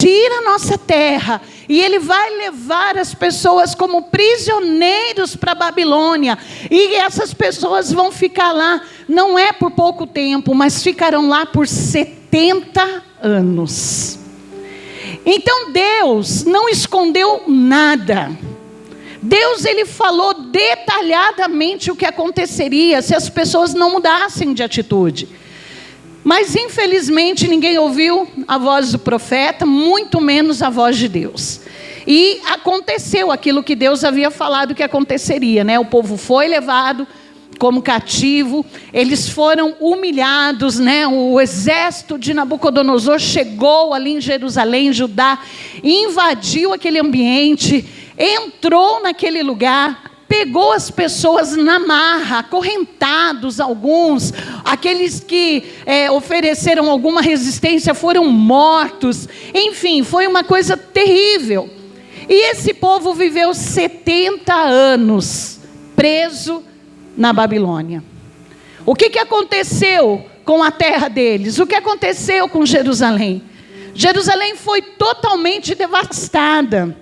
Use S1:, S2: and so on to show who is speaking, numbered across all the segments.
S1: a nossa terra, e Ele vai levar as pessoas como prisioneiros para a Babilônia, e essas pessoas vão ficar lá, não é por pouco tempo, mas ficarão lá por 70 anos. Então Deus não escondeu nada. Deus, Ele falou detalhadamente o que aconteceria se as pessoas não mudassem de atitude. Mas infelizmente ninguém ouviu a voz do profeta, muito menos a voz de Deus. E aconteceu aquilo que Deus havia falado que aconteceria, né? O povo foi levado como cativo, eles foram humilhados, né? O exército de Nabucodonosor chegou ali em Jerusalém, Judá, invadiu aquele ambiente, entrou naquele lugar, pegou as pessoas na marra, acorrentados alguns, aqueles que ofereceram alguma resistência foram mortos, enfim, foi uma coisa terrível. E esse povo viveu 70 anos preso na Babilônia. O que aconteceu com a terra deles? O que aconteceu com Jerusalém? Jerusalém foi totalmente devastada.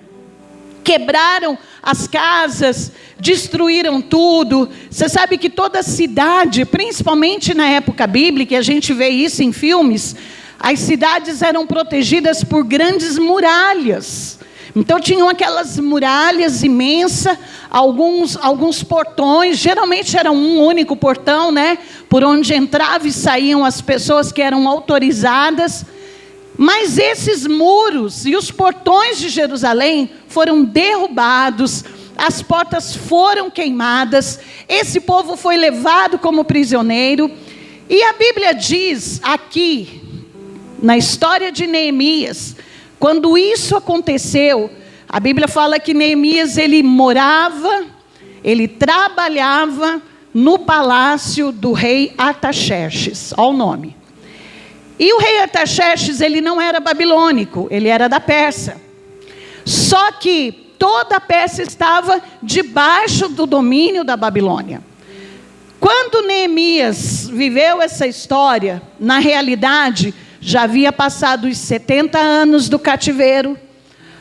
S1: Quebraram as casas, destruíram tudo. Você sabe que toda cidade, principalmente na época bíblica, a gente vê isso em filmes, as cidades eram protegidas por grandes muralhas. Então tinham aquelas muralhas imensas, alguns portões, geralmente era um único portão, né? Por onde entravam e saíam as pessoas que eram autorizadas. Mas esses muros e os portões de Jerusalém foram derrubados, as portas foram queimadas, esse povo foi levado como prisioneiro. E a Bíblia diz aqui, na história de Neemias, quando isso aconteceu, a Bíblia fala que Neemias, ele morava, ele trabalhava no palácio do rei Artaxerxes, olha o nome. E o rei Artaxerxes, ele não era babilônico, ele era da Pérsia. Só que toda a Pérsia estava debaixo do domínio da Babilônia. Quando Neemias viveu essa história, na realidade, já havia passado os 70 anos do cativeiro,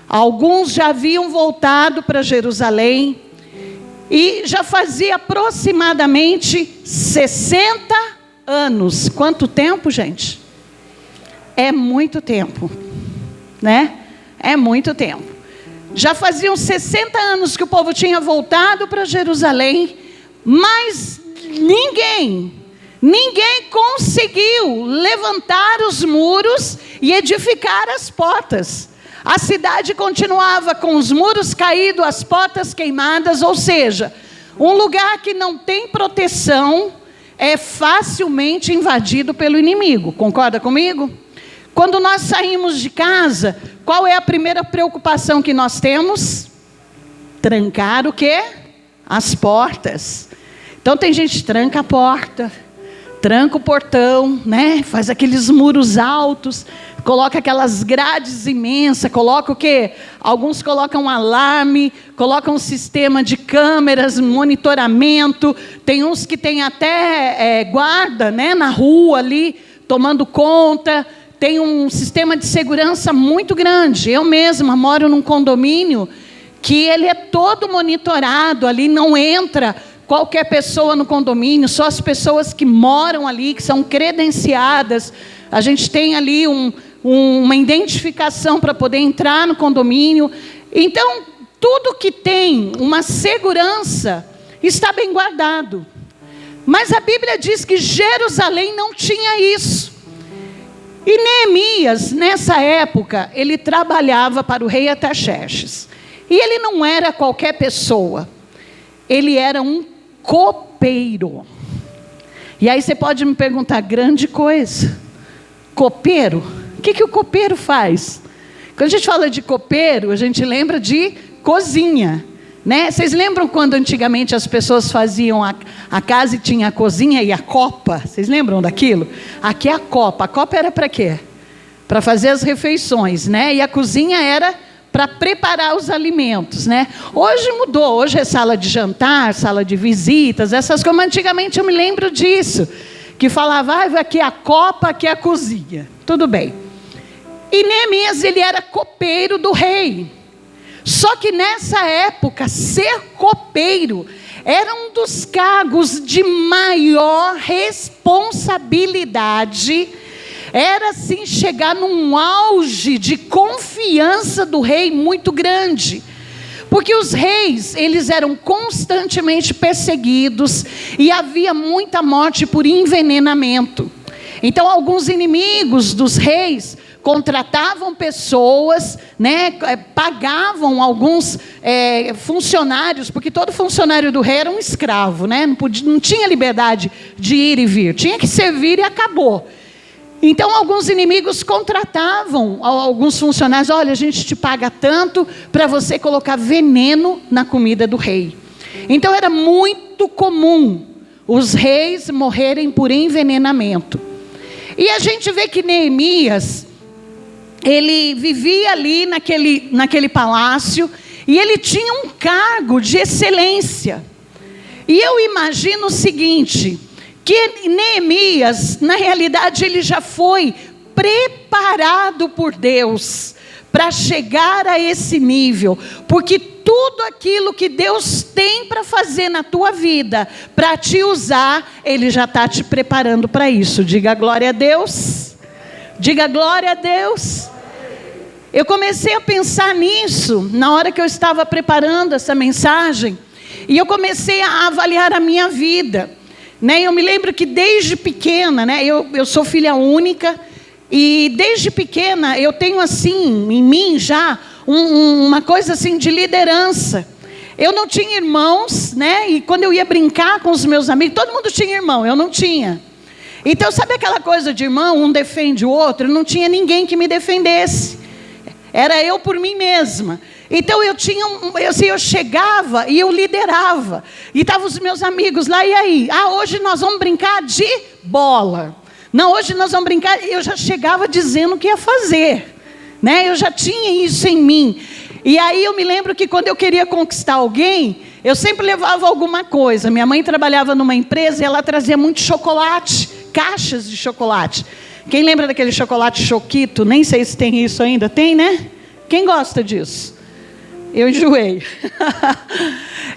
S1: alguns já haviam voltado para Jerusalém, e já fazia aproximadamente 60 anos. Quanto tempo, gente? É muito tempo, né? É muito tempo. Já faziam 60 anos que o povo tinha voltado para Jerusalém, mas ninguém conseguiu levantar os muros e edificar as portas. A cidade continuava com os muros caídos, as portas queimadas, ou seja, um lugar que não tem proteção é facilmente invadido pelo inimigo. Concorda comigo? Quando nós saímos de casa, qual é a primeira preocupação que nós temos? Trancar o quê? As portas. Então tem gente que tranca a porta, tranca o portão, né? Faz aqueles muros altos, coloca aquelas grades imensas, coloca o quê? Alguns colocam alarme, colocam um sistema de câmeras, monitoramento, tem uns que tem até guarda, né? Na rua ali, tomando conta. Tem um sistema de segurança muito grande. Eu mesma moro num condomínio que ele é todo monitorado, ali não entra qualquer pessoa no condomínio, só as pessoas que moram ali, que são credenciadas. A gente tem ali uma identificação para poder entrar no condomínio. Então, tudo que tem uma segurança está bem guardado. Mas a Bíblia diz que Jerusalém não tinha isso. E Neemias, nessa época, ele trabalhava para o rei Artaxerxes. E ele não era qualquer pessoa. Ele era um copeiro. E aí você pode me perguntar, grande coisa. Copeiro? O que o copeiro faz? Quando a gente fala de copeiro, a gente lembra de cozinha, né? Vocês lembram quando antigamente as pessoas faziam a casa e tinha a cozinha e a copa? Vocês lembram daquilo? Aqui é a copa. A copa era para quê? Para fazer as refeições, né? E a cozinha era para preparar os alimentos, né? Hoje mudou. Hoje é sala de jantar, sala de visitas, essas coisas. Mas antigamente eu me lembro disso. Que falava, aqui é a copa, aqui é a cozinha. Tudo bem. E Neemias, ele era copeiro do rei. Só que nessa época, ser copeiro era um dos cargos de maior responsabilidade. Era assim chegar num auge de confiança do rei muito grande. Porque os reis, eles eram constantemente perseguidos e havia muita morte por envenenamento. Então alguns inimigos dos reis contratavam pessoas, né, pagavam alguns funcionários, porque todo funcionário do rei era um escravo, né, não tinha liberdade de ir e vir, tinha que servir e acabou. Então alguns inimigos contratavam alguns funcionários, olha, a gente te paga tanto para você colocar veneno na comida do rei. Então era muito comum os reis morrerem por envenenamento. E a gente vê que Neemias, ele vivia ali naquele palácio, e ele tinha um cargo de excelência. E eu imagino o seguinte, que Neemias, na realidade, ele já foi preparado por Deus para chegar a esse nível, porque tudo aquilo que Deus tem para fazer na tua vida, para te usar, Ele já está te preparando para isso. Diga glória a Deus. Diga glória a Deus. Eu comecei a pensar nisso na hora que eu estava preparando essa mensagem, e eu comecei a avaliar a minha vida, né? Eu me lembro que desde pequena, né, eu sou filha única, e desde pequena eu tenho assim em mim já uma coisa assim de liderança. Eu não tinha irmãos, né? E quando eu ia brincar com os meus amigos, todo mundo tinha irmão, eu não tinha. Então sabe aquela coisa de irmão, um defende o outro? Não tinha ninguém que me defendesse. Era eu por mim mesma. Então eu chegava e eu liderava. E estavam os meus amigos lá, e aí? Hoje nós vamos brincar de bola. Não, hoje nós vamos brincar. Eu já chegava dizendo o que ia fazer, né? Eu já tinha isso em mim. E aí eu me lembro que quando eu queria conquistar alguém, eu sempre levava alguma coisa. Minha mãe trabalhava numa empresa e ela trazia muito chocolate, caixas de chocolate. Quem lembra daquele chocolate Choquito? Nem sei se tem isso ainda. Tem, né? Quem gosta disso? Eu enjoei.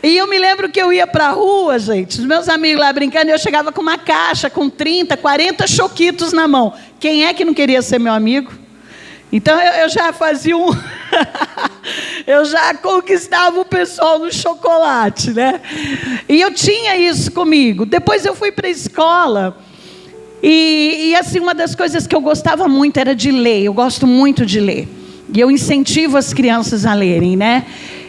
S1: E eu me lembro que eu ia para a rua, gente, os meus amigos lá brincando, e eu chegava com uma caixa com 30, 40 Choquitos na mão. Quem é que não queria ser meu amigo? Então eu já fazia eu já conquistava o pessoal no chocolate, né? E eu tinha isso comigo. Depois eu fui para a escola. E assim, uma das coisas que eu gostava muito era de ler. Eu gosto muito de ler. E eu incentivo as crianças a lerem, né?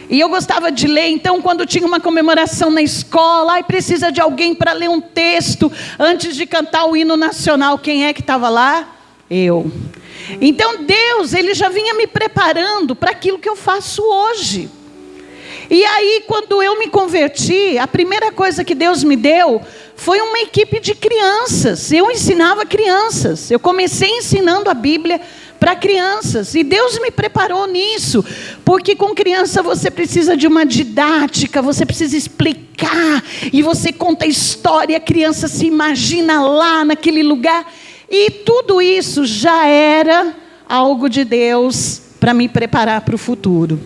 S1: E eu gostava de ler, então quando tinha uma comemoração na escola, precisa de alguém para ler um texto antes de cantar o hino nacional. Quem é que estava lá? Eu. Então Deus, Ele já vinha me preparando para aquilo que eu faço hoje. E aí, quando eu me converti, a primeira coisa que Deus me deu foi uma equipe de crianças. Eu ensinava crianças. Eu comecei ensinando a Bíblia para crianças. E Deus me preparou nisso. Porque com criança você precisa de uma didática, você precisa explicar. E você conta a história, a criança se imagina lá naquele lugar. E tudo isso já era algo de Deus para me preparar para o futuro.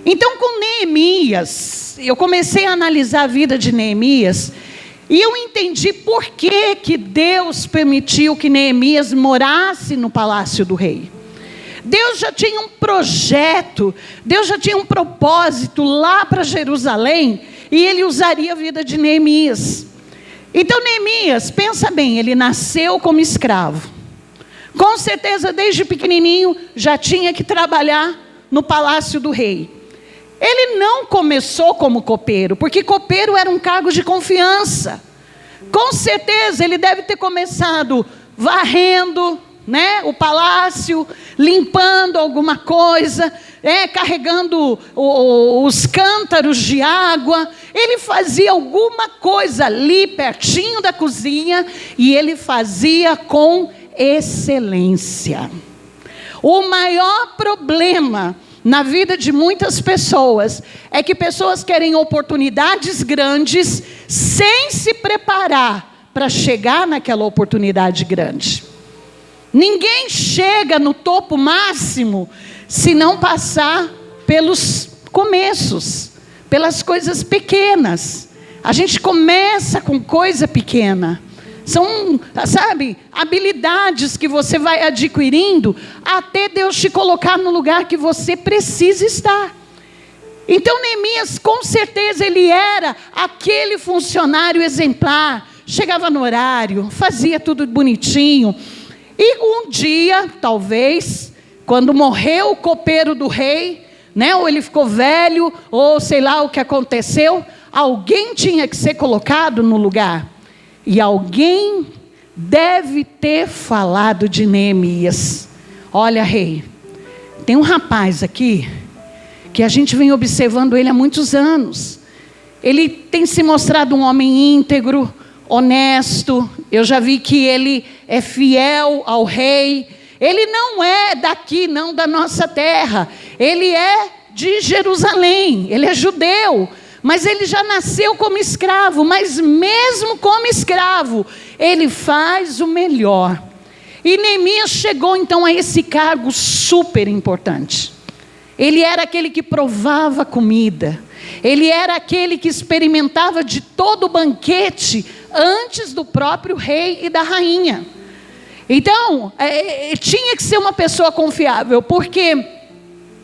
S1: Então, com Neemias, eu comecei a analisar a vida de Neemias, e eu entendi por que Deus permitiu que Neemias morasse no palácio do rei. Deus já tinha um projeto, Deus já tinha um propósito lá para Jerusalém, e Ele usaria a vida de Neemias. Então Neemias, pensa bem, ele nasceu como escravo. Com certeza, desde pequenininho, já tinha que trabalhar no palácio do rei. Ele não começou como copeiro, porque copeiro era um cargo de confiança. Com certeza ele deve ter começado varrendo, né, o palácio, limpando alguma coisa, carregando os cântaros de água. Ele fazia alguma coisa ali pertinho da cozinha, e ele fazia com excelência. O maior problema na vida de muitas pessoas é que pessoas querem oportunidades grandes sem se preparar para chegar naquela oportunidade grande. Ninguém chega no topo máximo se não passar pelos começos, pelas coisas pequenas. A gente começa com coisa pequena. São, sabe, habilidades que você vai adquirindo até Deus te colocar no lugar que você precisa estar. Então Neemias, com certeza, ele era aquele funcionário exemplar. Chegava no horário, fazia tudo bonitinho. E um dia, talvez, quando morreu o copeiro do rei, né, ou ele ficou velho, ou sei lá o que aconteceu, alguém tinha que ser colocado no lugar. E alguém deve ter falado de Neemias. Olha, rei, tem um rapaz aqui, que a gente vem observando ele há muitos anos. Ele tem se mostrado um homem íntegro, honesto. Eu já vi que ele é fiel ao rei. Ele não é daqui, não da nossa terra. Ele é de Jerusalém, ele é judeu. Mas ele já nasceu como escravo. Mas mesmo como escravo, ele faz o melhor. E Neemias chegou então a esse cargo super importante. Ele era aquele que provava comida. Ele era aquele que experimentava de todo o banquete antes do próprio rei e da rainha. Então, tinha que ser uma pessoa confiável, porque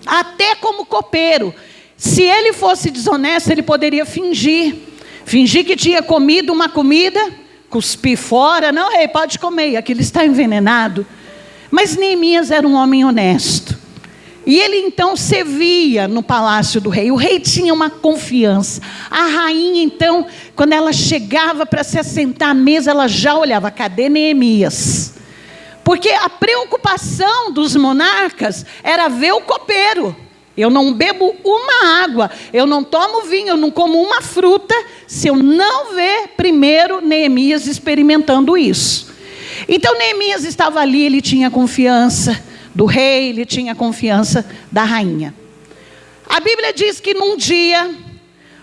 S1: até como copeiro, se ele fosse desonesto, ele poderia fingir que tinha comido uma comida, cuspir fora. Não, rei, pode comer, aquilo está envenenado. Mas Neemias era um homem honesto. E ele então servia no palácio do rei. O rei tinha uma confiança. A rainha então, quando ela chegava para se assentar à mesa, ela já olhava, cadê Neemias? Porque a preocupação dos monarcas era ver o copeiro. Eu não bebo uma água, eu não tomo vinho, eu não como uma fruta, se eu não ver primeiro Neemias experimentando isso. Então Neemias estava ali, ele tinha confiança do rei, ele tinha confiança da rainha. A Bíblia diz que num dia,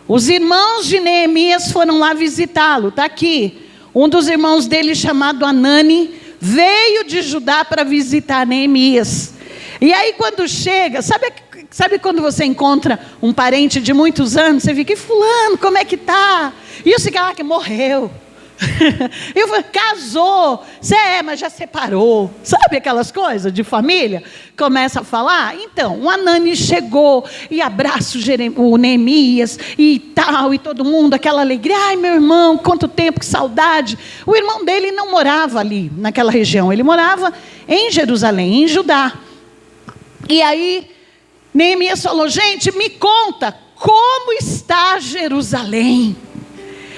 S1: os irmãos de Neemias foram lá visitá-lo. Está aqui, um dos irmãos dele chamado Anani, veio de Judá para visitar Neemias. E aí quando chega, sabe quando você encontra um parente de muitos anos, você fica, e fulano, como é que está? E eu fico, que morreu. Eu falei, casou, mas já separou. Sabe aquelas coisas de família? Começa a falar. Então, o Anani chegou e abraça o Neemias e tal, e todo mundo, aquela alegria. Ai, meu irmão, quanto tempo, que saudade. O irmão dele não morava ali, naquela região. Ele morava em Jerusalém, em Judá. E aí, Neemias falou, gente, me conta, como está Jerusalém?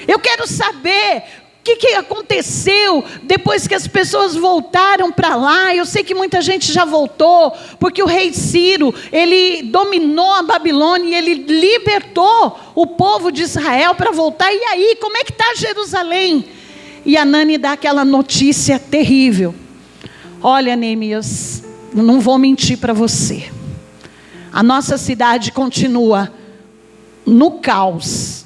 S1: Eu quero saber o que aconteceu depois que as pessoas voltaram para lá. Eu sei que muita gente já voltou, porque o rei Ciro, ele dominou a Babilônia e ele libertou o povo de Israel para voltar. E aí, como é que está Jerusalém? E Anani dá aquela notícia terrível. Olha, Neemias, não vou mentir para você. A nossa cidade continua no caos.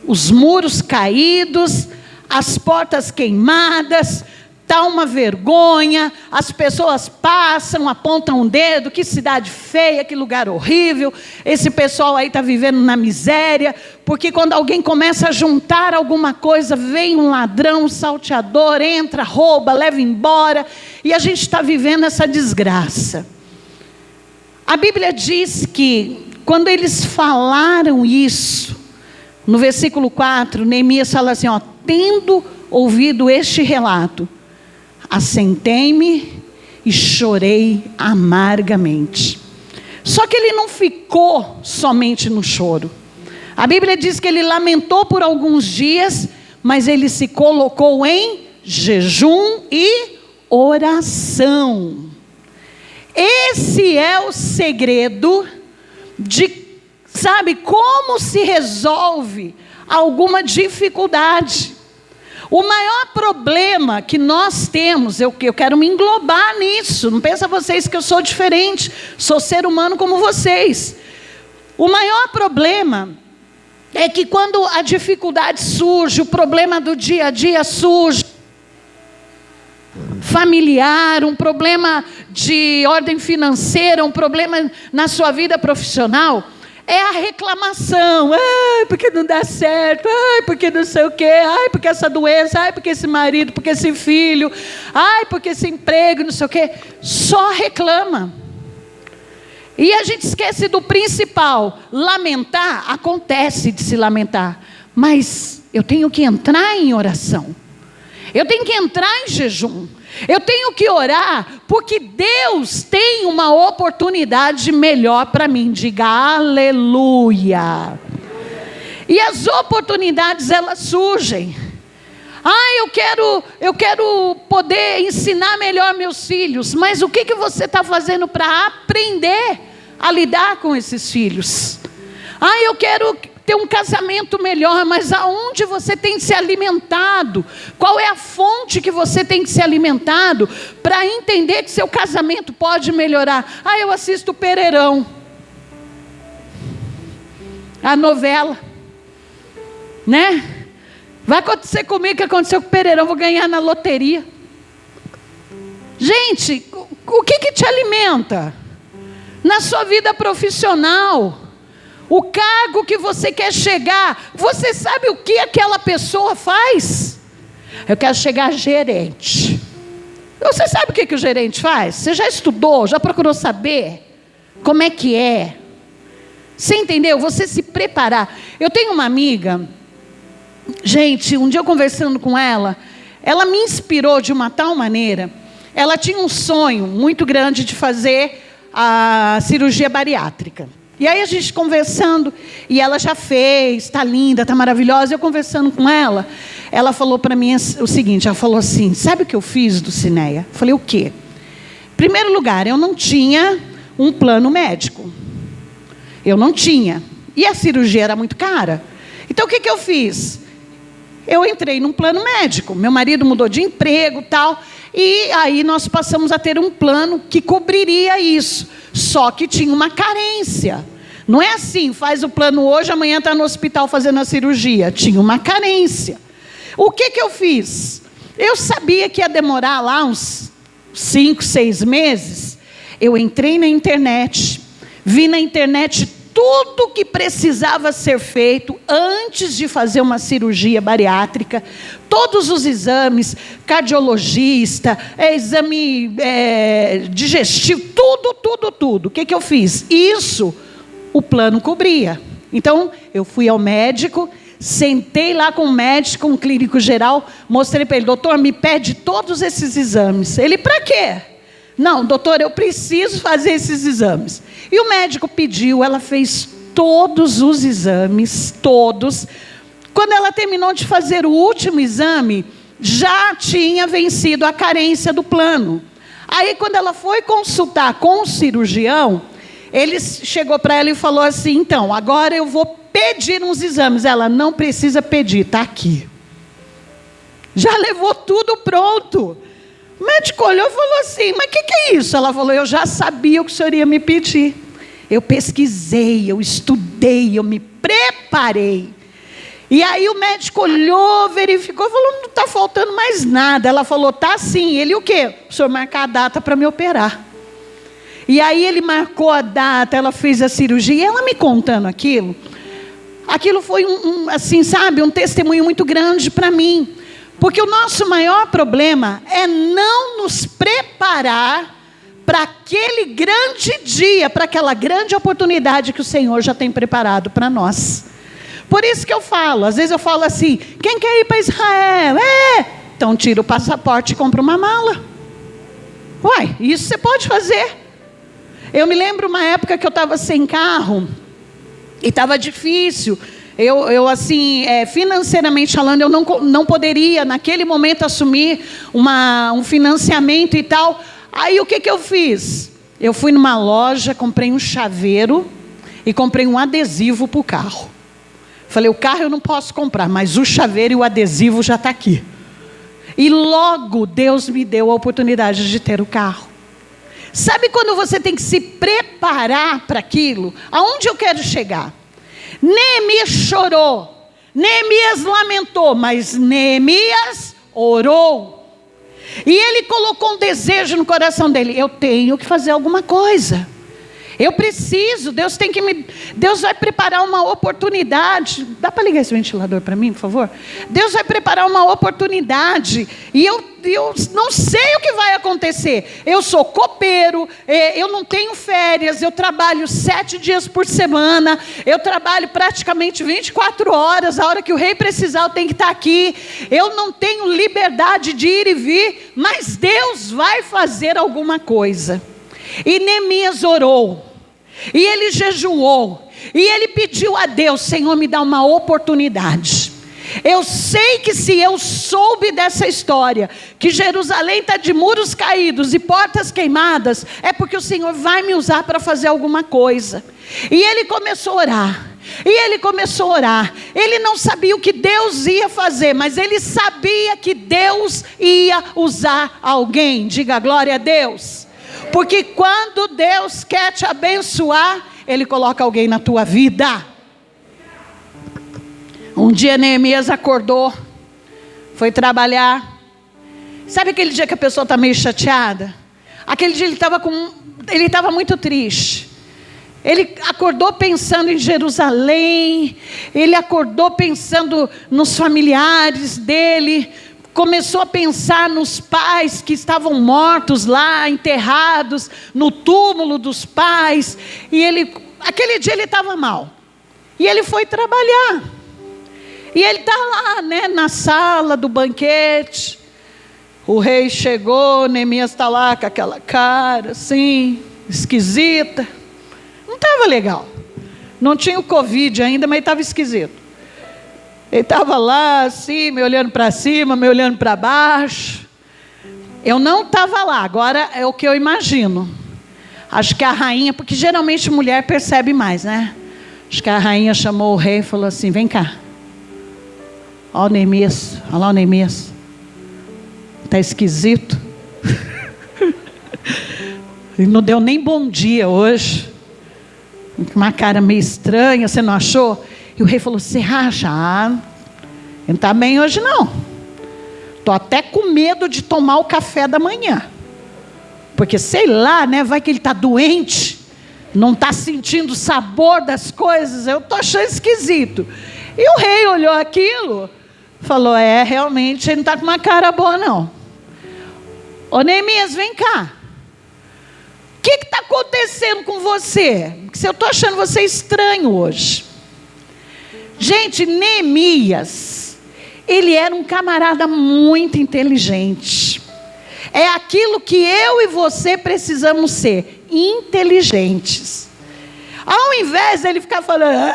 S1: Os muros caídos, as portas queimadas, está uma vergonha, as pessoas passam, apontam um dedo, que cidade feia, que lugar horrível, esse pessoal aí está vivendo na miséria, porque quando alguém começa a juntar alguma coisa, vem um ladrão, um salteador, entra, rouba, leva embora, e a gente está vivendo essa desgraça. A Bíblia diz que, quando eles falaram isso, no versículo 4, Neemias fala assim, tendo ouvido este relato, assentei-me e chorei amargamente. Só que ele não ficou somente no choro. A Bíblia diz que ele lamentou por alguns dias, mas ele se colocou em jejum e oração. Esse é o segredo de, sabe, como se resolve alguma dificuldade. O maior problema que nós temos, eu quero me englobar nisso, não pensa vocês que eu sou diferente, sou ser humano como vocês. O maior problema é que quando a dificuldade surge, o problema do dia a dia surge, familiar, um problema de ordem financeira, um problema na sua vida profissional, é a reclamação. Ai, porque não dá certo. Ai, porque não sei o quê. Ai, porque essa doença. Ai, porque esse marido. Porque esse filho. Ai, porque esse emprego, não sei o quê. Só reclama. E a gente esquece do principal. Lamentar, acontece de se lamentar. Mas eu tenho que entrar em oração. Eu tenho que entrar em jejum. Eu tenho que orar, porque Deus tem uma oportunidade melhor para mim. Diga aleluia. E as oportunidades, elas surgem. Eu quero poder ensinar melhor meus filhos. Mas o que você está fazendo para aprender a lidar com esses filhos? Eu quero ter um casamento melhor, mas aonde você tem se alimentado? Qual é a fonte que você tem se alimentado para entender que seu casamento pode melhorar? Eu assisto o Pereirão, a novela, né? Vai acontecer comigo o que aconteceu com o Pereirão, vou ganhar na loteria. Gente, o que te alimenta? Na sua vida profissional, o cargo que você quer chegar, você sabe o que aquela pessoa faz? Eu quero chegar a gerente. Você sabe o que o gerente faz? Você já estudou, já procurou saber como é que é? Você entendeu? Você se preparar. Eu tenho uma amiga, gente, um dia eu conversando com ela me inspirou de uma tal maneira. Ela tinha um sonho muito grande de fazer a cirurgia bariátrica. E aí a gente conversando, e ela já fez, está linda, está maravilhosa. Eu conversando com ela, ela falou para mim o seguinte, ela falou assim, sabe o que eu fiz, Dulcineia? Eu falei, o quê? Em primeiro lugar, eu não tinha um plano médico. Eu não tinha. E a cirurgia era muito cara. Então o que eu fiz? Eu entrei num plano médico. Meu marido mudou de emprego e tal. E aí nós passamos a ter um plano que cobriria isso. Só que tinha uma carência. Não é assim, faz o plano hoje, amanhã está no hospital fazendo a cirurgia. Tinha uma carência. O que eu fiz? Eu sabia que ia demorar lá uns 5, 6 meses. Eu entrei na internet, vi na internet tudo que precisava ser feito antes de fazer uma cirurgia bariátrica, todos os exames, cardiologista, exame digestivo, tudo. O que eu fiz? Isso o plano cobria. Então, eu fui ao médico, sentei lá com o médico, com o clínico geral, mostrei para ele, doutor, me pede todos esses exames. Ele, para quê? Não, doutor, eu preciso fazer esses exames. E o médico pediu, ela fez todos os exames, todos. Quando ela terminou de fazer o último exame, já tinha vencido a carência do plano. Aí, quando ela foi consultar com o cirurgião, ele chegou para ela e falou assim, então, agora eu vou pedir uns exames. Ela, não precisa pedir, está aqui. Já levou tudo pronto. O médico olhou e falou assim, mas o que é isso? Ela falou, eu já sabia o que o senhor ia me pedir. Eu pesquisei, eu estudei, eu me preparei. E aí o médico olhou, verificou, falou, não está faltando mais nada. Ela falou, tá sim. Ele, o quê? O senhor marcar a data para me operar. E aí ele marcou a data, ela fez a cirurgia. E ela me contando aquilo foi assim, sabe, um testemunho muito grande para mim. Porque o nosso maior problema é não nos preparar para aquele grande dia, para aquela grande oportunidade que o Senhor já tem preparado para nós. Por isso que eu falo, às vezes eu falo assim, quem quer ir para Israel? Então tira o passaporte e compra uma mala. Uai, isso você pode fazer. Eu me lembro uma época que eu estava sem carro, e estava difícil. Eu assim, financeiramente falando, eu não poderia, naquele momento, assumir um financiamento e tal. Aí, o que eu fiz? Eu fui numa loja, comprei um chaveiro e comprei um adesivo para o carro. Falei, o carro eu não posso comprar, mas o chaveiro e o adesivo já está aqui. E logo, Deus me deu a oportunidade de ter o carro. Sabe quando você tem que se preparar para aquilo? Aonde eu quero chegar? Neemias chorou, Neemias lamentou, mas Neemias orou. E ele colocou um desejo no coração dele: eu tenho que fazer alguma coisa. Eu preciso, Deus vai preparar uma oportunidade. Dá para ligar esse ventilador para mim, por favor? Deus vai preparar uma oportunidade. E eu não sei o que vai acontecer. Eu sou copeiro, eu não tenho férias, eu trabalho 7 dias por semana, eu trabalho praticamente 24 horas, a hora que o rei precisar eu tenho que estar aqui. Eu não tenho liberdade de ir e vir, mas Deus vai fazer alguma coisa. E Neemias orou, e ele jejuou, e ele pediu a Deus: Senhor, me dá uma oportunidade. Eu sei que se eu soube dessa história, que Jerusalém está de muros caídos e portas queimadas, é porque o Senhor vai me usar para fazer alguma coisa. E ele começou a orar. Ele não sabia o que Deus ia fazer, mas ele sabia que Deus ia usar alguém. Diga glória a Deus. Porque quando Deus quer te abençoar, Ele coloca alguém na tua vida. Um dia Neemias acordou, foi trabalhar. Sabe aquele dia que a pessoa está meio chateada? Aquele dia ele estava muito triste. Ele acordou pensando em Jerusalém, ele acordou pensando nos familiares dele, começou a pensar nos pais que estavam mortos lá, enterrados no túmulo dos pais. E aquele dia ele estava mal. E ele foi trabalhar. E ele está lá, né, na sala do banquete. O rei chegou, Neemias está lá com aquela cara assim, esquisita. Não estava legal. Não tinha o Covid ainda, mas estava esquisito. Ele estava lá assim, me olhando para cima, me olhando para baixo. Eu não estava lá, agora é o que eu imagino. Acho que a rainha, porque geralmente mulher percebe mais, né? Acho que a rainha chamou o rei e falou assim: vem cá. Olha o Neemias, olha lá o Neemias. Está esquisito. Ele não deu nem bom dia hoje. Uma cara meio estranha, você não achou? E o rei falou: você acha? Não está bem hoje não. Estou até com medo de tomar o café da manhã. Porque sei lá, né? Vai que ele está doente, não está sentindo o sabor das coisas. Eu estou achando esquisito. E o rei olhou aquilo, falou: realmente ele não está com uma cara boa não. Ô Neemias, vem cá. O que está acontecendo com você? Porque eu estou achando você estranho hoje. Gente, Neemias, ele era um camarada muito inteligente. É aquilo que eu e você precisamos ser, inteligentes. Ao invés dele ficar falando: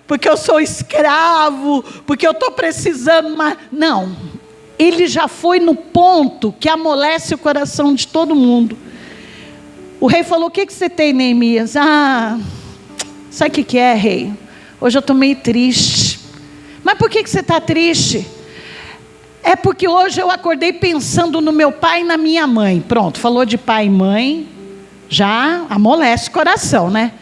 S1: porque eu sou escravo, porque eu estou precisando mais. Não, ele já foi no ponto que amolece o coração de todo mundo. O rei falou: o que você tem, Neemias? Sabe o que é, rei? Hoje eu estou meio triste. Mas por que você está triste? É porque hoje eu acordei pensando no meu pai e na minha mãe. Pronto, falou de pai e mãe, já amolece o coração, né?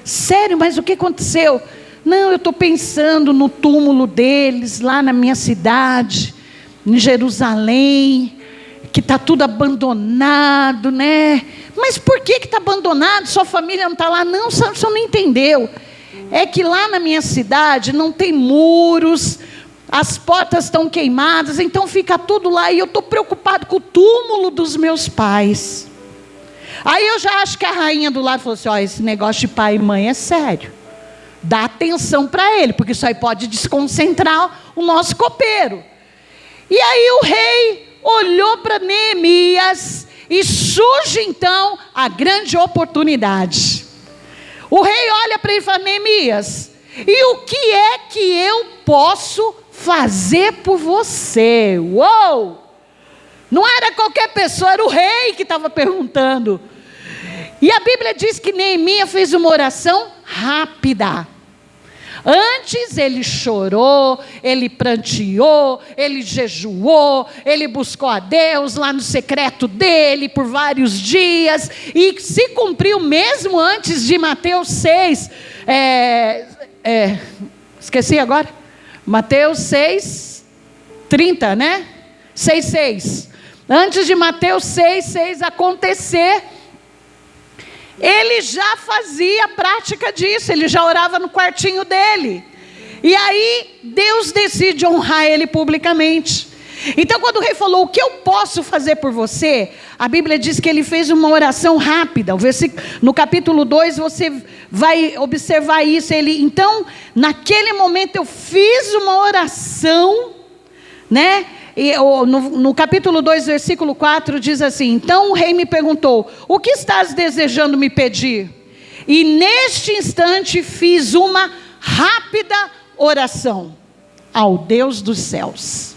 S1: Sério, mas o que aconteceu? Não, eu estou pensando no túmulo deles, lá na minha cidade, em Jerusalém, que está tudo abandonado, né? Mas por que está abandonado? Sua família não está lá? Não, você não entendeu. É que lá na minha cidade não tem muros, as portas estão queimadas, então fica tudo lá, e eu estou preocupado com o túmulo dos meus pais. Aí eu já acho que a rainha do lado falou assim: esse negócio de pai e mãe é sério, dá atenção para ele, porque isso aí pode desconcentrar o nosso copeiro. E aí o rei olhou para Neemias, e surge então a grande oportunidade. O rei olha para ele e fala: Neemias, e o que é que eu posso fazer por você? Uou! Não era qualquer pessoa, era o rei que estava perguntando. E a Bíblia diz que Neemias fez uma oração rápida. Antes ele chorou, ele pranteou, ele jejuou, ele buscou a Deus lá no secreto dele por vários dias, e se cumpriu mesmo antes de Mateus 6, esqueci agora, Mateus 6, 30, né? 6,6. Antes de Mateus 6:6 acontecer, ele já fazia prática disso, ele já orava no quartinho dele. E aí Deus decide honrar ele publicamente. Então quando o rei falou, o que eu posso fazer por você? A Bíblia diz que ele fez uma oração rápida. No capítulo 2 você vai observar isso. Então naquele momento eu fiz uma oração, né? E, no capítulo 2 versículo 4 diz assim: então o rei me perguntou, o que estás desejando me pedir? E neste instante fiz uma rápida oração ao Deus dos céus.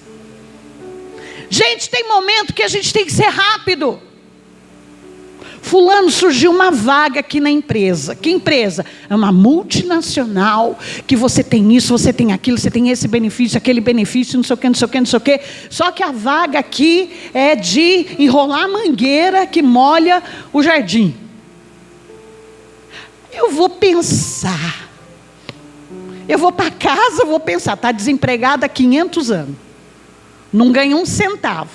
S1: Gente, tem momento que a gente tem que ser rápido. Fulano, surgiu uma vaga aqui na empresa. Que empresa? É uma multinacional, que você tem isso, você tem aquilo, você tem esse benefício, aquele benefício, não sei o que, não sei o que, não sei o que. Só que a vaga aqui é de enrolar a mangueira que molha o jardim. Eu vou pensar. Eu vou para casa, vou pensar, está desempregada há 500 anos. Não ganha um centavo.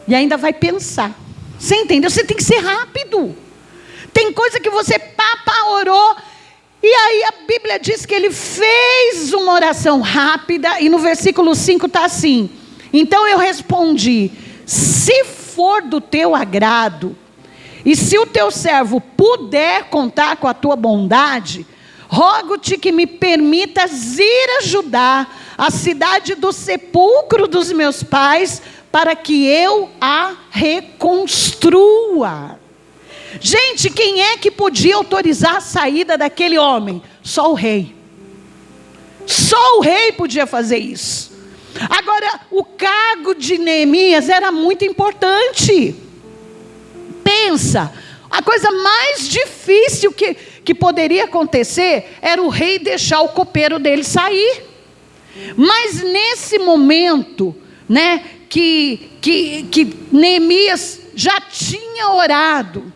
S1: E ainda vai pensar. Você entendeu? Você tem que ser rápido. Tem coisa que você orou. E aí a Bíblia diz que ele fez uma oração rápida. E no versículo 5 está assim: então eu respondi, se for do teu agrado, e se o teu servo puder contar com a tua bondade, rogo-te que me permitas ir ajudar a cidade do sepulcro dos meus pais, para que eu a reconstrua. Gente, quem é que podia autorizar a saída daquele homem? Só o rei. Só o rei podia fazer isso. Agora, o cargo de Neemias era muito importante. Pensa, a coisa mais difícil que poderia acontecer era o rei deixar o copeiro dele sair. Mas nesse momento, né, que Neemias já tinha orado,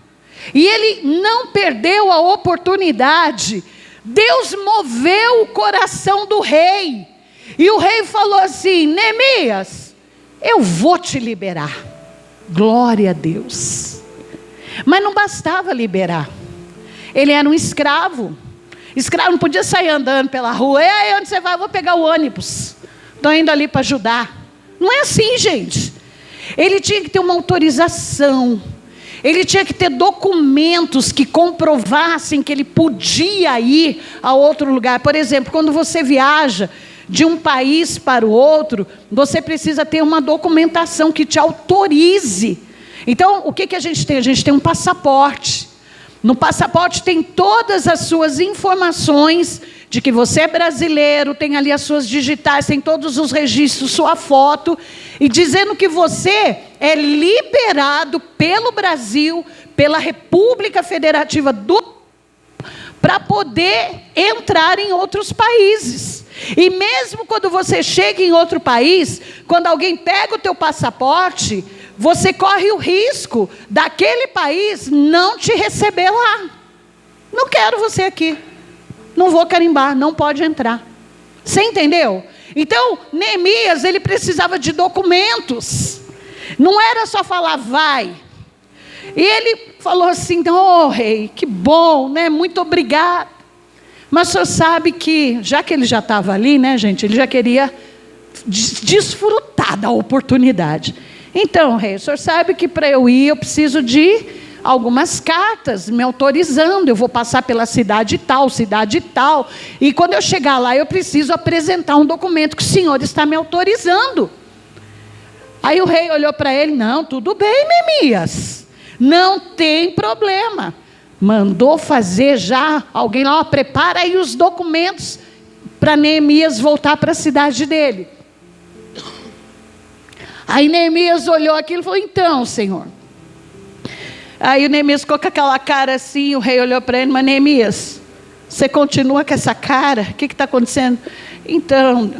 S1: e ele não perdeu a oportunidade, Deus moveu o coração do rei, e o rei falou assim: Neemias, eu vou te liberar. Glória a Deus. Mas não bastava liberar, ele era um escravo. Escravo não podia sair andando pela rua. E aí, onde você vai? Eu vou pegar o ônibus. Estou indo ali para ajudar. Não é assim, gente. Ele tinha que ter uma autorização. Ele tinha que ter documentos que comprovassem que ele podia ir a outro lugar. Por exemplo, quando você viaja de um país para o outro, você precisa ter uma documentação que te autorize. Então, o que a gente tem? A gente tem um passaporte. No passaporte tem todas as suas informações de que você é brasileiro, tem ali as suas digitais, tem todos os registros, sua foto, e dizendo que você é liberado pelo Brasil, pela República Federativa para poder entrar em outros países. E mesmo quando você chega em outro país, quando alguém pega o teu passaporte, você corre o risco daquele país não te receber lá. Não quero você aqui. Não vou carimbar, não pode entrar. Você entendeu? Então, Neemias, ele precisava de documentos. Não era só falar, vai. E ele falou assim, oh rei, que bom, né? Muito obrigado. Mas o senhor sabe que, já que ele já estava ali, né, gente? Ele já queria desfrutar da oportunidade. Então, rei, o senhor sabe que para eu ir, eu preciso de algumas cartas me autorizando. Eu vou passar pela cidade tal. E quando eu chegar lá, eu preciso apresentar um documento que o senhor está me autorizando. Aí o rei olhou para ele, não, tudo bem, Neemias. Não tem problema. Mandou fazer já, alguém lá, prepara aí os documentos para Neemias voltar para a cidade dele. Aí Neemias olhou aquilo e falou, então, Senhor. Aí o Neemias ficou com aquela cara assim, o rei olhou para ele, mas Neemias, você continua com essa cara? O que está acontecendo? Então,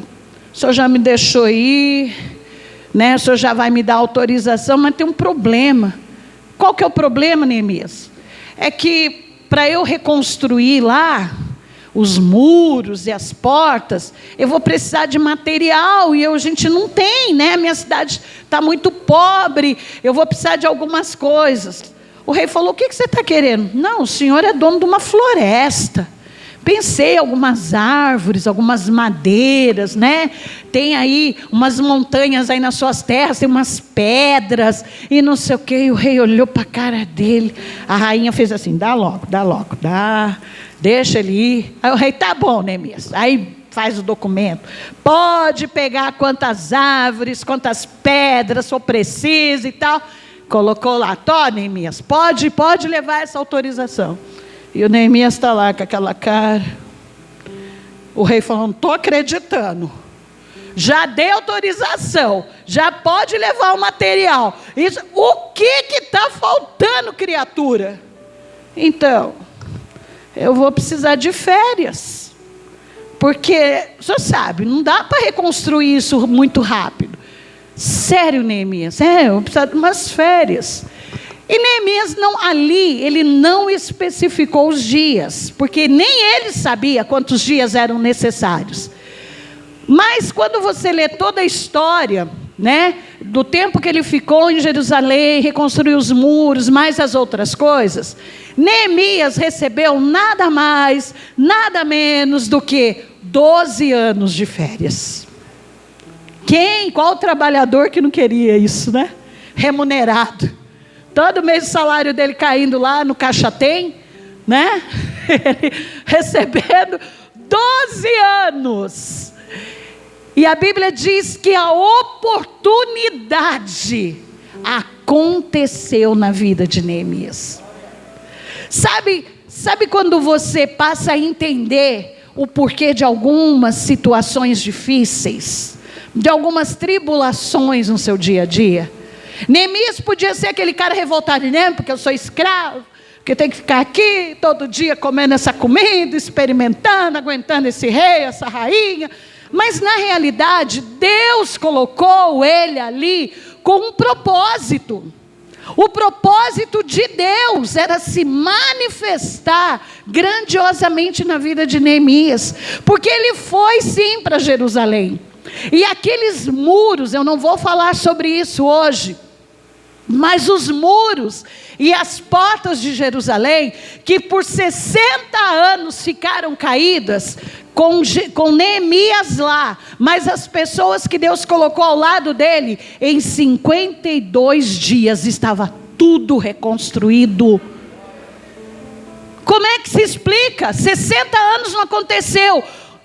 S1: o senhor já me deixou ir, né? O senhor já vai me dar autorização, mas tem um problema. Qual que é o problema, Neemias? É que para eu reconstruir lá, os muros e as portas, eu vou precisar de material, e a gente não tem, né? Minha cidade está muito pobre, eu vou precisar de algumas coisas. O rei falou: o que você está querendo? Não, o senhor é dono de uma floresta. Pensei algumas árvores, algumas madeiras, né? Tem aí umas montanhas aí nas suas terras, tem umas pedras e não sei o quê. E o rei olhou para a cara dele. A rainha fez assim: dá logo, deixa ele ir. Aí o rei: tá bom, Neemias. Aí faz o documento. Pode pegar quantas árvores, quantas pedras for preciso e tal. Colocou lá: tô, Neemias, pode levar essa autorização. E o Neemias está lá com aquela cara. O rei falou: não estou acreditando. Já dei autorização, já pode levar o material. Isso, o que está faltando, criatura? Então, eu vou precisar de férias. Porque, o senhor sabe, não dá para reconstruir isso muito rápido. Sério, Neemias, eu vou precisar de umas férias. E Neemias ele não especificou os dias, porque nem ele sabia quantos dias eram necessários. Mas quando você lê toda a história, né, do tempo que ele ficou em Jerusalém, reconstruiu os muros, mais as outras coisas, Neemias recebeu nada mais, nada menos do que 12 anos de férias. Qual trabalhador que não queria isso, né? Remunerado. Todo mês o salário dele caindo lá no Caixa Tem, né? Recebendo 12 anos. E a Bíblia diz que a oportunidade aconteceu na vida de Neemias. Sabe quando você passa a entender o porquê de algumas situações difíceis, de algumas tribulações no seu dia a dia? Neemias podia ser aquele cara revoltado, né? Porque eu sou escravo, porque eu tenho que ficar aqui todo dia comendo essa comida, experimentando, aguentando esse rei, essa rainha. Mas na realidade, Deus colocou ele ali com um propósito. O propósito de Deus era se manifestar grandiosamente na vida de Neemias, porque ele foi sim para Jerusalém. E aqueles muros, eu não vou falar sobre isso hoje, mas os muros e as portas de Jerusalém, que por 60 anos ficaram caídas, com Neemias lá, mas as pessoas que Deus colocou ao lado dele, em 52 dias estava tudo reconstruído. Como é que se explica? 60 anos não aconteceu.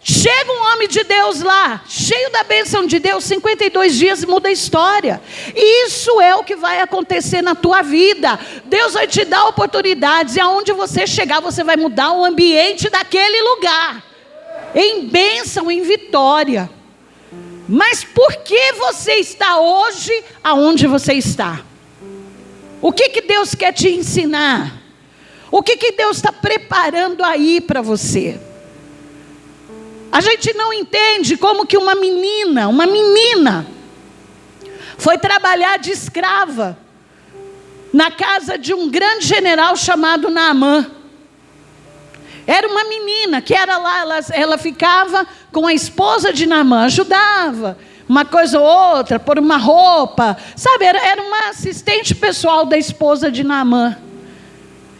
S1: Chega um homem de Deus lá, cheio da bênção de Deus, 52 dias e muda a história. Isso é o que vai acontecer na tua vida. Deus vai te dar oportunidades, e aonde você chegar, você vai mudar o ambiente daquele lugar, em bênção, em vitória. Mas por que você está hoje aonde você está? O que Deus quer te ensinar? O que Deus está preparando aí para você? A gente não entende como que uma menina foi trabalhar de escrava na casa de um grande general chamado Naamã. Era uma menina que era lá, ela ficava com a esposa de Naamã, ajudava uma coisa ou outra, pôr uma roupa, sabe, era uma assistente pessoal da esposa de Naamã.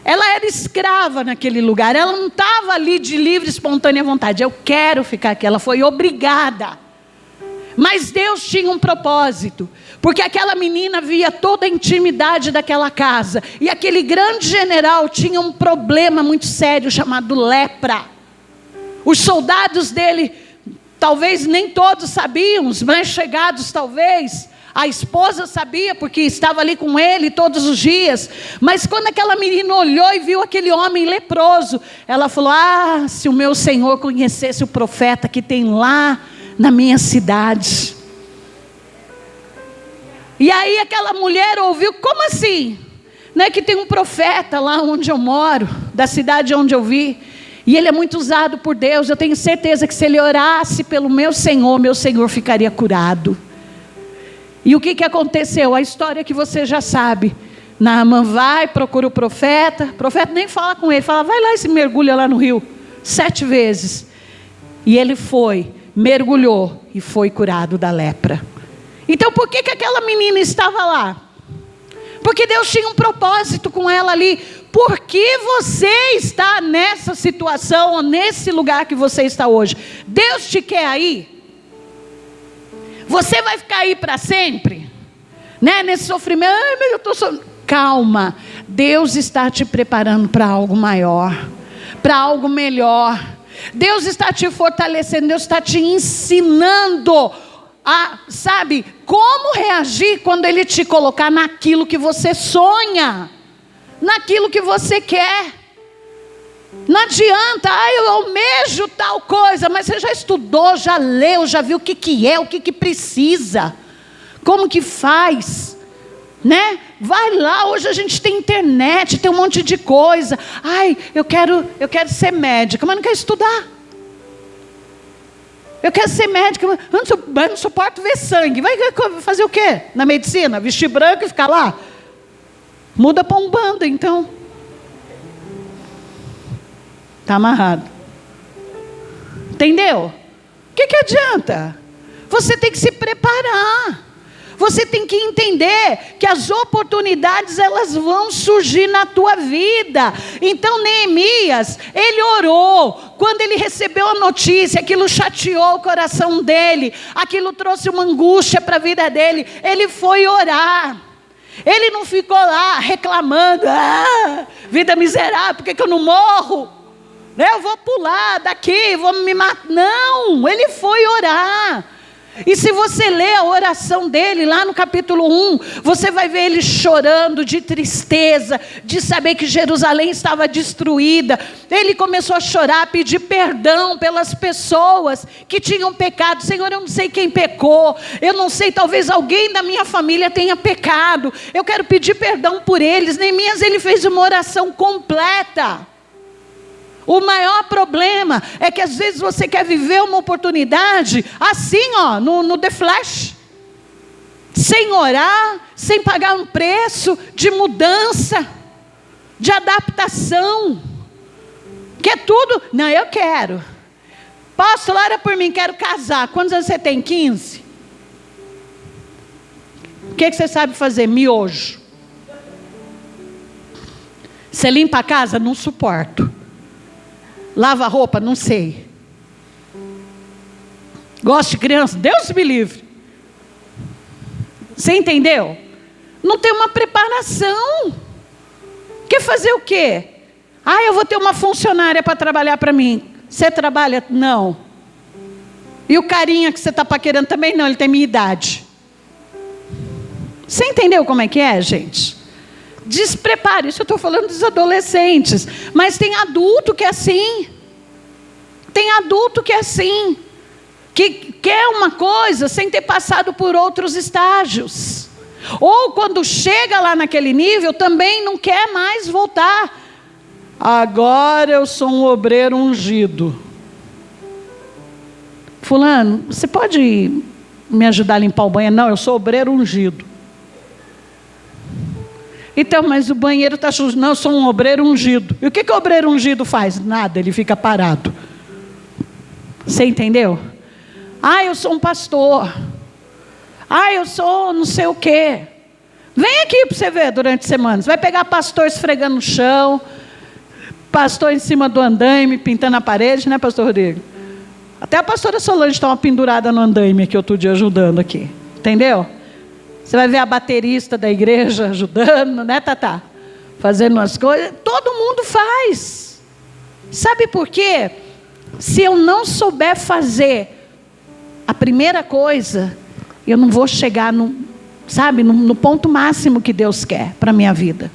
S1: Ela era escrava naquele lugar, ela não estava ali de livre, espontânea vontade. Eu quero ficar aqui, ela foi obrigada. Mas Deus tinha um propósito, porque aquela menina via toda a intimidade daquela casa, e aquele grande general tinha um problema muito sério chamado lepra. Os soldados dele, talvez nem todos sabiam, os mais chegados talvez. A esposa sabia, porque estava ali com ele todos os dias. Mas quando aquela menina olhou e viu aquele homem leproso, ela falou: ah, se o meu Senhor conhecesse o profeta que tem lá na minha cidade. E aí aquela mulher ouviu: como assim? Não é que tem um profeta lá onde eu moro, da cidade onde eu vi, e ele é muito usado por Deus. Eu tenho certeza que se ele orasse pelo meu Senhor ficaria curado. E o que aconteceu? A história que você já sabe. Naamã vai, procura o profeta nem fala com ele, fala: vai lá e se mergulha lá no rio, 7 vezes. E ele foi, mergulhou e foi curado da lepra. Então por que aquela menina estava lá? Porque Deus tinha um propósito com ela ali. Por que você está nessa situação, ou nesse lugar que você está hoje? Deus te quer aí? Você vai ficar aí para sempre? Né? Nesse sofrimento, mas eu estou sofrendo. Calma, Deus está te preparando para algo maior, para algo melhor. Deus está te fortalecendo, Deus está te ensinando a, sabe, como reagir quando Ele te colocar naquilo que você sonha, naquilo que você quer. Não adianta, eu almejo tal coisa, mas você já estudou, já leu, já viu o que é, o que precisa, como que faz, né? Vai lá, hoje a gente tem internet, tem um monte de coisa. Ai, eu quero ser médica, mas não quero estudar. Eu quero ser médica, mas não suporto ver sangue. Vai fazer o quê? Na medicina? Vestir branco e ficar lá? Muda para um bando, então. Está amarrado. Entendeu? O que adianta? Você tem que se preparar. Você tem que entender que as oportunidades, elas vão surgir na tua vida. Então Neemias, ele orou. Quando ele recebeu a notícia, aquilo chateou o coração dele. Aquilo trouxe uma angústia para a vida dele. Ele foi orar. Ele não ficou lá reclamando. Vida miserável, por que eu não morro? Eu vou pular daqui, vou me matar. Não, ele foi orar. E se você ler a oração dele lá no capítulo 1, você vai ver ele chorando de tristeza, de saber que Jerusalém estava destruída. Ele começou a chorar, pedir perdão pelas pessoas que tinham pecado. Senhor, eu não sei quem pecou, eu não sei, talvez alguém da minha família tenha pecado, eu quero pedir perdão por eles. Neemias, ele fez uma oração completa. O maior problema é que às vezes você quer viver uma oportunidade assim, ó, no The Flash, sem orar, sem pagar um preço de mudança, de adaptação, que é tudo. Não, eu quero. Pastor, ora por mim, quero casar. Quantos anos você tem? 15? O que você sabe fazer? Miojo. Você limpa a casa? Não suporto. Lava a roupa? Não sei. Gosto de criança? Deus me livre. Você entendeu? Não tem uma preparação. Quer fazer o quê? Eu vou ter uma funcionária para trabalhar para mim. Você trabalha? Não. E o carinha que você está paquerando também não, ele tem minha idade. Você entendeu como é que é, gente? Desprepare, isso eu estou falando dos adolescentes, mas tem adulto que é assim, que quer uma coisa sem ter passado por outros estágios, ou quando chega lá naquele nível, também não quer mais voltar. Agora eu sou um obreiro ungido. Fulano, você pode me ajudar a limpar o banheiro? Não, eu sou obreiro ungido. Então, mas o banheiro está sujo. Não, eu sou um obreiro ungido. E o que o obreiro ungido faz? Nada, ele fica parado. Você entendeu? Eu sou um pastor. Eu sou não sei o quê. Vem aqui para você ver durante a semana. Você vai pegar pastor esfregando no chão, pastor em cima do andaime, pintando a parede, né, pastor Rodrigo? Até a pastora Solange estava pendurada no andaime aqui outro dia ajudando aqui. Entendeu? Você vai ver a baterista da igreja ajudando, né, Tatá? Fazendo umas coisas. Todo mundo faz. Sabe por quê? Se eu não souber fazer a primeira coisa, eu não vou chegar no ponto máximo que Deus quer para a minha vida.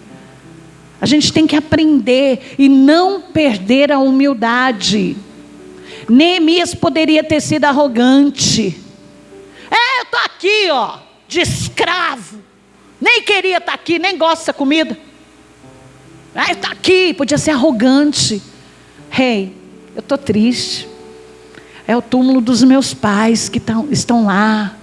S1: A gente tem que aprender e não perder a humildade. Neemias poderia ter sido arrogante. Eu estou aqui, ó, de escravo, nem queria estar aqui, nem gosta dessa comida. Está aqui, podia ser arrogante. Eu estou triste. É o túmulo dos meus pais que estão lá.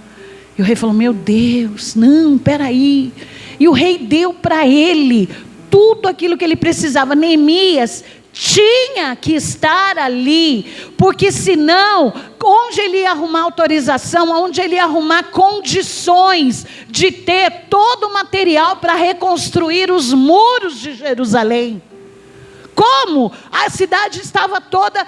S1: E o rei falou: meu Deus, não, peraí. E o rei deu para ele tudo aquilo que ele precisava. Neemias tinha que estar ali, porque senão, onde ele ia arrumar autorização, onde ele ia arrumar condições de ter todo o material para reconstruir os muros de Jerusalém? Como? A cidade estava toda,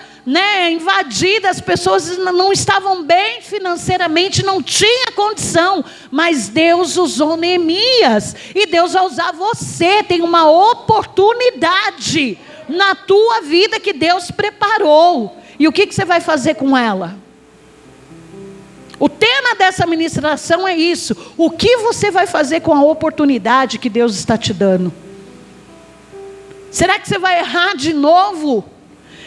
S1: invadida, as pessoas não estavam bem financeiramente, não tinha condição, mas Deus usou Neemias, e Deus vai usar você. Tem uma oportunidade na tua vida que Deus preparou, e o que você vai fazer com ela? O tema dessa ministração é isso: o que você vai fazer com a oportunidade que Deus está te dando? Será que você vai errar de novo?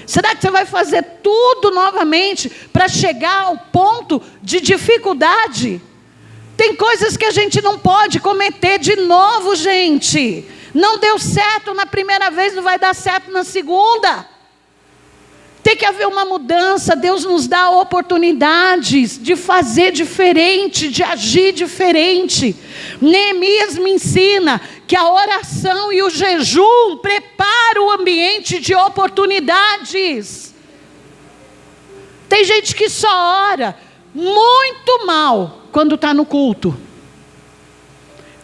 S1: Será que você vai fazer tudo novamente para chegar ao ponto de dificuldade? Tem coisas que a gente não pode cometer de novo, gente. Não deu certo na primeira vez, não vai dar certo na segunda. Tem que haver uma mudança. Deus nos dá oportunidades de fazer diferente, de agir diferente. Neemias me ensina que a oração e o jejum preparam o ambiente de oportunidades. Tem gente que só ora muito mal quando está no culto.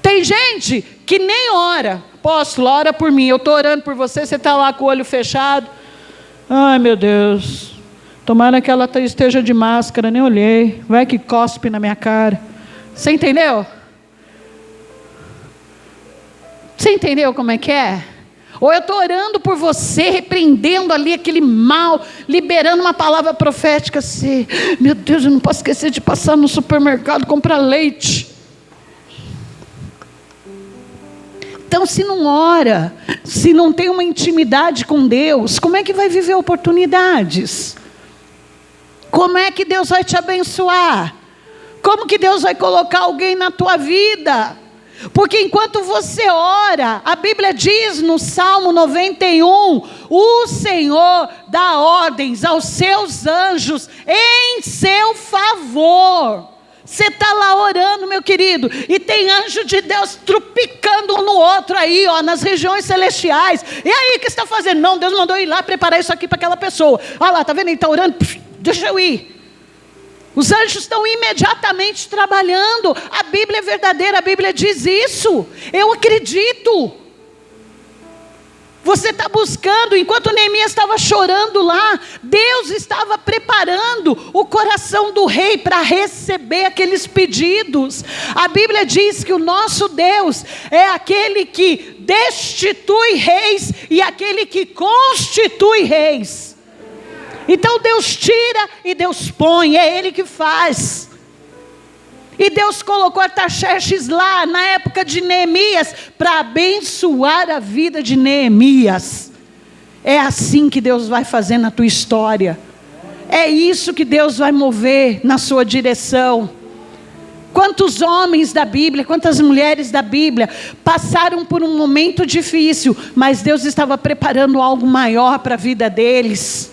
S1: Tem gente que nem ora. Apóstolo, ora por mim, eu estou orando por você, você está lá com o olho fechado. Ai, meu Deus, tomara que ela esteja de máscara, nem olhei, vai que cospe na minha cara. Você entendeu? Você entendeu como é que é? Ou eu estou orando por você, repreendendo ali aquele mal, liberando uma palavra profética assim: meu Deus, eu não posso esquecer de passar no supermercado, comprar leite. Então, se não ora, se não tem uma intimidade com Deus, como é que vai viver oportunidades? Como é que Deus vai te abençoar? Como que Deus vai colocar alguém na tua vida? Porque enquanto você ora, a Bíblia diz no Salmo 91, o Senhor dá ordens aos seus anjos em seu favor. Você está lá orando, meu querido, e tem anjo de Deus trupicando um no outro aí, nas regiões celestiais. E aí, o que você está fazendo? Não, Deus mandou ir lá preparar isso aqui para aquela pessoa. Olha lá, está vendo? Ele está orando, deixa eu ir. Os anjos estão imediatamente trabalhando. A Bíblia é verdadeira, a Bíblia diz isso. Eu acredito. Você está buscando, enquanto Neemias estava chorando lá, Deus estava preparando o coração do rei para receber aqueles pedidos. A Bíblia diz que o nosso Deus é aquele que destitui reis e aquele que constitui reis. Então Deus tira e Deus põe, é Ele que faz. E Deus colocou Artaxerxes lá, na época de Neemias, para abençoar a vida de Neemias. É assim que Deus vai fazer na tua história. É isso que Deus vai mover na sua direção. Quantos homens da Bíblia, quantas mulheres da Bíblia passaram por um momento difícil, mas Deus estava preparando algo maior para a vida deles.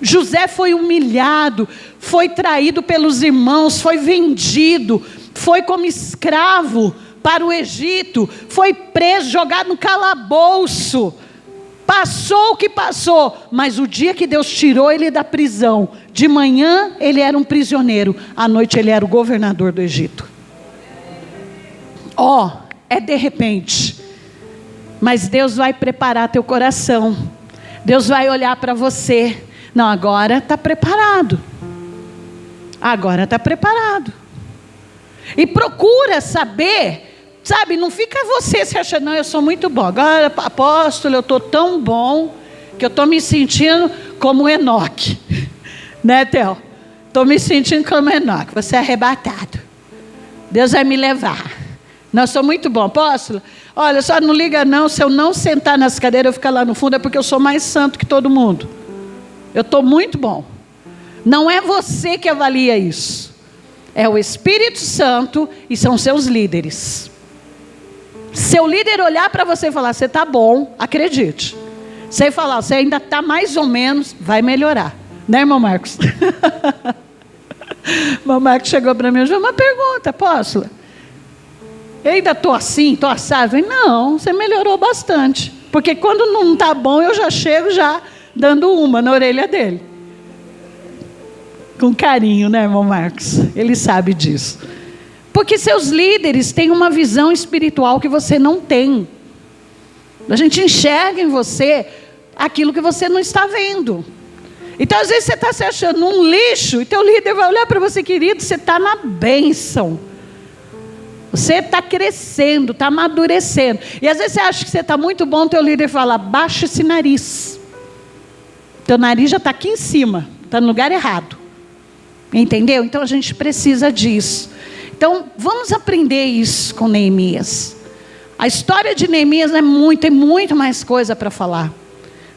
S1: José foi humilhado, foi traído pelos irmãos, foi vendido, foi como escravo para o Egito, foi preso, jogado no calabouço, passou o que passou, mas o dia que Deus tirou ele da prisão, de manhã ele era um prisioneiro, à noite ele era o governador do Egito. É de repente, mas Deus vai preparar teu coração, Deus vai olhar para você. Não, agora está preparado. Agora está preparado. E procura saber, sabe, não fica você se achando, não, eu sou muito bom. Agora, apóstolo, eu estou tão bom que eu estou me sentindo como Enoque. Né, Theo? Estou me sentindo como Enoque. Você é arrebatado. Deus vai me levar. Não, eu sou muito bom, apóstolo. Olha, só não liga não, se eu não sentar nas cadeiras, eu ficar lá no fundo, é porque eu sou mais santo que todo mundo. Eu estou muito bom. Não é você que avalia isso. É o Espírito Santo e são seus líderes. Seu líder olhar para você e falar, você está bom, acredite. Você falar, você ainda está mais ou menos, vai melhorar. Né, irmão Marcos? Irmão Marcos chegou para mim e falou, uma pergunta, apóstola. Eu ainda estou assim, estou assado. Eu falei, não, você melhorou bastante. Porque quando não está bom, eu já chego já dando uma na orelha dele. Com carinho, né, irmão Marcos? Ele sabe disso. Porque seus líderes têm uma visão espiritual que você não tem. A gente enxerga em você aquilo que você não está vendo. Então, às vezes, você está se achando um lixo, e teu líder vai olhar para você, querido, você está na bênção. Você está crescendo, está amadurecendo. E às vezes você acha que você está muito bom, teu líder fala, baixa esse nariz. Teu nariz já está aqui em cima, está no lugar errado. Entendeu? Então, a gente precisa disso. Então, vamos aprender isso com Neemias. A história de Neemias tem muito mais coisa para falar.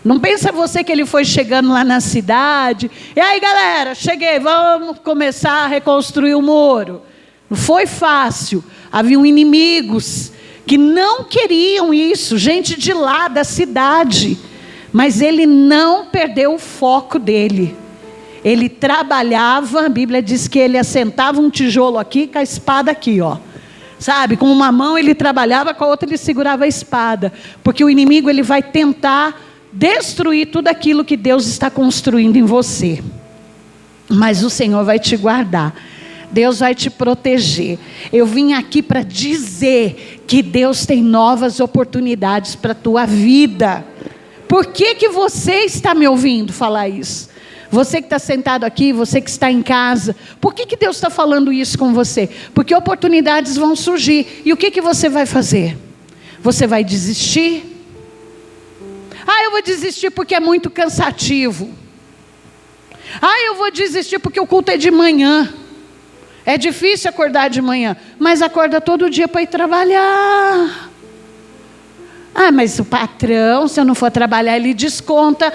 S1: Não pensa você que ele foi chegando lá na cidade. E aí, galera, cheguei, vamos começar a reconstruir o muro. Não foi fácil. Haviam inimigos que não queriam isso. Gente de lá da cidade. Mas ele não perdeu o foco dele. Ele trabalhava, a Bíblia diz que ele assentava um tijolo aqui com a espada aqui, ó. Sabe, com uma mão ele trabalhava, com a outra ele segurava a espada. Porque o inimigo ele vai tentar destruir tudo aquilo que Deus está construindo em você. Mas o Senhor vai te guardar. Deus vai te proteger. Eu vim aqui para dizer que Deus tem novas oportunidades para a tua vida. Por que você está me ouvindo falar isso? Você que está sentado aqui, você que está em casa, por que Deus está falando isso com você? Porque oportunidades vão surgir. E o que você vai fazer? Você vai desistir? Eu vou desistir porque é muito cansativo. Eu vou desistir porque o culto é de manhã. É difícil acordar de manhã, mas acorda todo dia para ir trabalhar. Mas o patrão, se eu não for trabalhar, ele desconta.